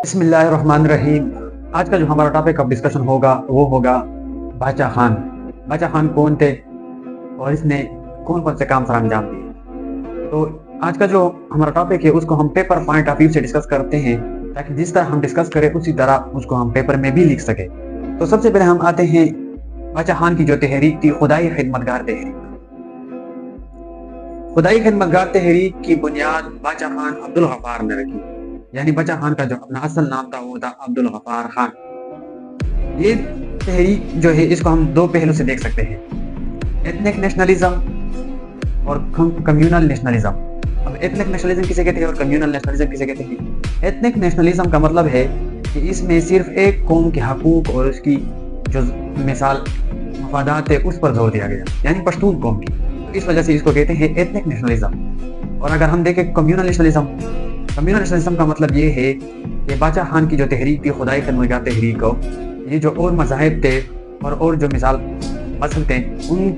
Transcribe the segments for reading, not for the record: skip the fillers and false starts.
بسم اللہ الرحمن الرحیم۔ آج کا جو ہمارا ٹاپک آف ڈسکشن ہوگا وہ ہوگا باچا خان۔ باچا خان کون تھے اور اس نے کون کون سے کام سر انجام دیے؟ تو آج کا جو ہمارا ٹاپک ہے اس کو ہم پیپر پوائنٹ آف ویو سے ڈسکس کرتے ہیں تاکہ جس طرح ہم ڈسکس کریں اسی طرح اس کو ہم پیپر میں بھی لکھ سکیں۔ تو سب سے پہلے ہم آتے ہیں باچا خان کی جو تحریک تھی خدائی خدمتگار تحریک۔ خدائی خدمتگار تحریک کی بنیاد باچا خان عبدالغفار نے رکھی، یعنی باچا خان کا جو اپنا اصل نام تھا وہ تھا عبدالغفار خان۔ یہ تحریک جو ہے اس کو ہم دو پہلو سے دیکھ سکتے ہیں، ایتھنک نیشنلزم اور کمیونل نیشنلزم۔ اب ایتھنک نیشنلزم کسے کہتے ہیں اور کمیونل نیشنلزم کسے کہتے ہیں؟ ایتھنک نیشنلزم کا مطلب ہے کہ اس میں صرف ایک قوم کے حقوق اور اس کی جو مثال مفادات ہے اس پر زور دیا گیا، یعنی پشتون قوم کی، تو اس وجہ سے اس کو کہتے ہیں ایتھنک نیشنلزم۔ اور اگر ہم دیکھیں کمیونل نیشنلزم کا مطلب یہ ہے کہ باچا خان کی جو تحریک تھی خدائی خدمتگار تحریک کو، یہ جو اور مذاہب تھے اور جو مثال مذہب تھے ان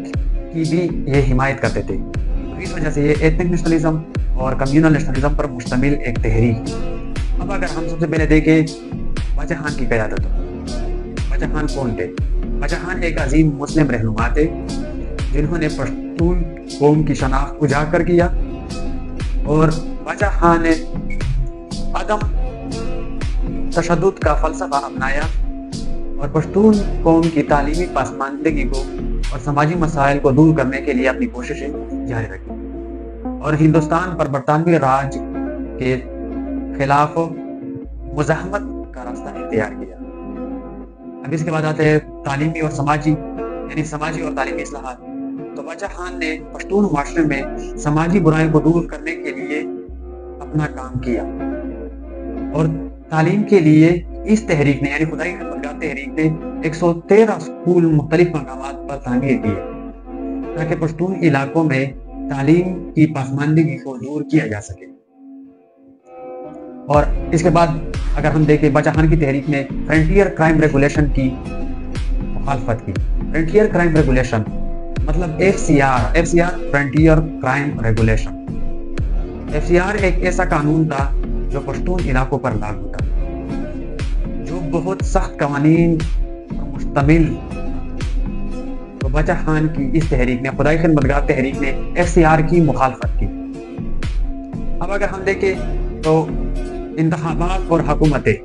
کی بھی یہ حمایت کرتے تھے، تو اس وجہ سے یہ ایتھنک نیشنلزم اور کمیونل نیشنلزم پر مشتمل ایک تحریک۔ اب اگر ہم سب سے پہلے دیکھیں باچا خان کی قیادت، باچا خان کون تھے؟ باچا خان ایک عظیم مسلم رہنما تھے جنہوں نے پشتون قوم کی شناخت اجاگر کیا، اور باچا خان نے عدم تشدد کا فلسفہ اپنایا اور پشتون قوم کی تعلیمی پسماندگی کو اور سماجی مسائل کو دور کرنے کے لیے اپنی کوششیں جاری رکھی، اور ہندوستان پر برطانوی راج کے خلاف مزاحمت کا راستہ اختیار کیا۔ اب اس کے بعد آتے ہیں تعلیمی اور سماجی اور تعلیمی اصلاحات۔ تو باچا خان نے پشتون معاشرے میں سماجی برائیوں کو دور کرنے کے لیے اپنا کام کیا، اور تعلیم کے لیے اس تحریک نے یعنی خدائی خدمتگار تحریک نے 113 اسکول مختلف مقامات پر تعمیر کیے تاکہ پشتون علاقوں میں تعلیم کی پسماندگی کو دور کیا جا سکے۔ اور اس کے بعد اگر ہم دیکھیں باچا خان کی تحریک نے فرنٹیئر کرائم ریگولیشن کی مخالفت کی۔ فرنٹیئر کرائم ریگولیشن مطلب FCR frontier crime regulation. FCR ایک ایسا قانون تھا جو پشتون علاقوں پر لاگو تھا، جو بہت سخت قوانین پر مشتمل۔ تو باچا خان کی اس تحریک نے خدائی خدمتگار تحریک نے FCR کی مخالفت کی۔ اب اگر ہم دیکھیں تو انتخابات اور حکومتیں،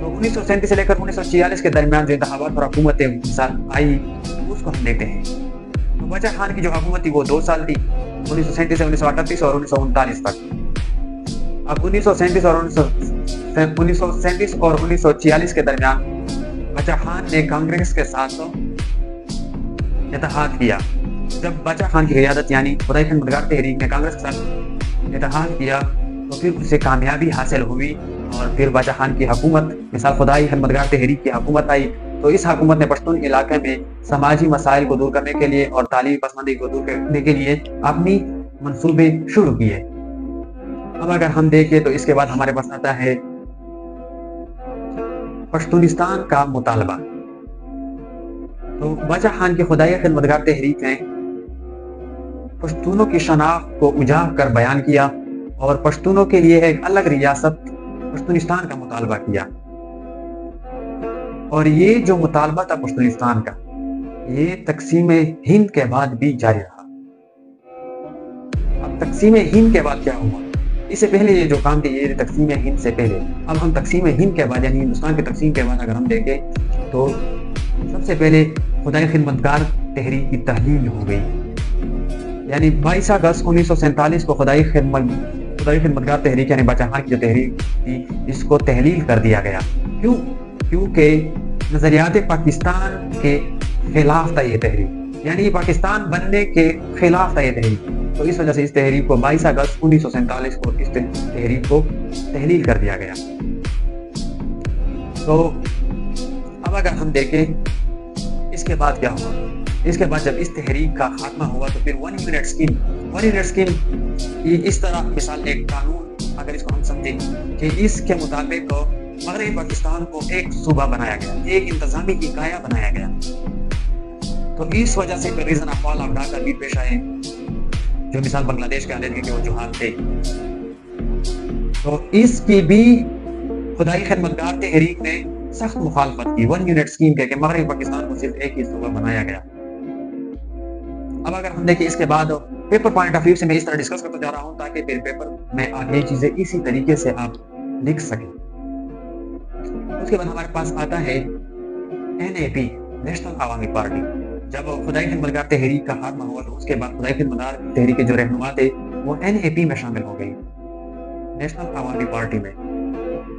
تو 1937 سے لے کر 1946 کے درمیان جو انتخابات اور حکومتیں مثال آئی اس کو ہم دیکھتے ہیں۔ تو باچا خان کی جو حکومت تھی وہ 2 سال تھی، 1937 سے 1938 اور 1939 تک۔ اب 1937 اور 1946 کے درمیان باچا خان نے کانگریس کے ساتھ اتحاد کیا۔ جب باچا خان کی قیادت یعنی خدائی خدمتگار تحریک نے کانگریس کے ساتھ اتحاد کیا تو پھر اسے کامیابی حاصل ہوئی، اور پھر باچا خان کی حکومت مثال خدائی خدمتگار تحریک کی حکومت آئی، تو اس حکومت نے پشتون علاقے میں سماجی مسائل کو دور کرنے کے لیے اور تعلیمی پسماندگی کو دور کرنے کے لیے اپنی منصوبے شروع کیے۔ اب اگر ہم دیکھیں تو اس کے بعد ہمارے پاس آتا ہے پشتونستان کا مطالبہ۔ تو باچا خان کی خدائی خدمتگار تحریک نے پشتونوں کی شناخت کو اجاگر کر بیان کیا اور پشتونوں کے لیے ایک الگ ریاست پشتونستان کا مطالبہ کیا، اور یہ جو مطالبہ تھا پشتونستان کا یہ تقسیم ہند کے بعد بھی جاری رہا۔ اب تقسیم ہند کے بعد کیا ہوا؟ اس سے پہلے یہ جو کام تھے یہ تقسیم ہند سے پہلے، اب ہم تقسیم ہند کے بعد یعنی ہندوستان کی تقسیم کے بعد اگر ہم دیکھیں تو سب سے پہلے خدائی خدمتگار تحریک کی تحلیل ہو گئی، یعنی 22 اگست 1947 کو خدائی خدمتگار تحریک یعنی باچا خان کی جو تحریک تھی اس کو تحلیل کر دیا گیا۔ کیونکہ نظریات پاکستان کے خلاف تھا یہ تحریک، یعنی پاکستان بننے کے خلاف تھا یہ تحریک، تو اس وجہ سے اس تحریک کو 22 اگست 1947 کو اس تحریک کو تحلیل کر دیا گیا۔ تو اب اگر ہم دیکھیں اس کے بعد کیا ہوا، اس کے بعد جب اس تحریک کا خاتمہ ہوا تو پھر 1 یونٹ اسکیم یہ اس طرح مثال ایک قانون اگر اس کو ہم سمجھیں کہ اس کے مطابق مغربی پاکستان کو ایک صوبہ بنایا گیا، ایک انتظامی اکایا بنایا گیا، تو اس وجہ سے reason of fall of Dhaka بھی پیش آئے جو مثال بنگلہ دیش کے علیحدگی کے وجوہات تھے، تو اس کی بھی خدائی خدمتگار تحریک نے سخت مخالفت کی 1 یونٹ اسکیم کہ مغربی پاکستان کو صرف ایک ہی صوبہ بنایا گیا۔ اب اگر ہم دیکھیں اس کے بعد پیپر پوائنٹ آف ویو سے میں اس طرح ڈسکس کرتا جا رہا ہوں تاکہ پھر پیپر میں آگے چیزیں اسی طریقے سے آپ لکھ سکیں۔ اس کے بعد ہمارے پاس آتا ہے NAP، نیشنل عوامی پارٹی۔ جب خدائی خدمتگار تحریک کا خاتمہ ہوا تو اس کے بعد خدائی خدمتگار تحریک کے جو رہنما تھے وہ NAP میں شامل ہو گئی، نیشنل عوامی پارٹی میں۔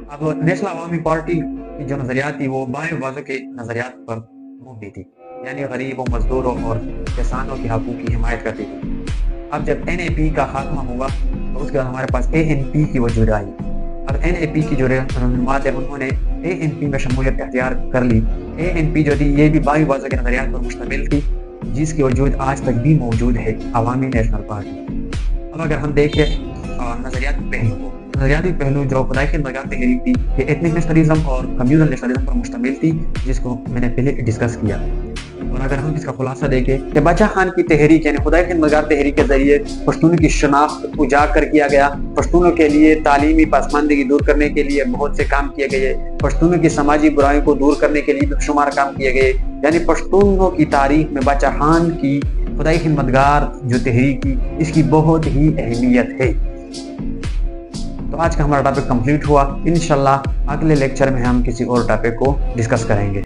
اب نیشنل عوامی پارٹی کی جو نظریات تھی وہ بائیں بازو کے نظریات پر مبنی تھی، یعنی غریبوں، مزدوروں اور کسانوں کے حقوق کی حمایت کرتی تھی۔ اب جب NAP کا خاتمہ ہوا تو اس کے بعد ہمارے پاس ANP کی وجود آئی۔ اب NAP کی جو رہنما تھے انہوں نے ANP میں شمولیت اختیار کر لی۔ ANP جو تھی یہ بھی بائیں بازو کے نظریات پر مشتمل تھی، جس کی وجود آج تک بھی موجود ہے، عوامی نیشنل پارٹی۔ اب اگر ہم دیکھیں نظریاتی پہلو کو، نظریاتی پہلو جو خدائی خدمتگار تحریک تھی یہ ایتنک نیشنلزم اور کمیونل نیشنلزم پر مشتمل تھی، جس کو میں نے پہلے ڈسکس کیا۔ اور اگر ہم اس کا خلاصہ دیکھیں کہ باچا خان کی تحریک یعنی خدائی خدمتگار تحریک کے ذریعے پشتون کی شناخت اجاگر کیا گیا، پشتونوں کے لیے تعلیمی پسماندگی دور کرنے کے لیے بہت سے کام کیے گئے، پشتونوں کی سماجی برائیوں کو دور کرنے کے لیے بے شمار کام کیے گئے، یعنی پشتونوں کی تاریخ میں باچا خان کی خدائی خدمتگار جو تحریک تھی اس کی بہت ہی اہمیت ہے۔ تو آج کا ہمارا ٹاپک کمپلیٹ ہوا، انشاءاللہ اگلے لیکچر میں ہم کسی اور ٹاپک کو ڈسکس کریں گے۔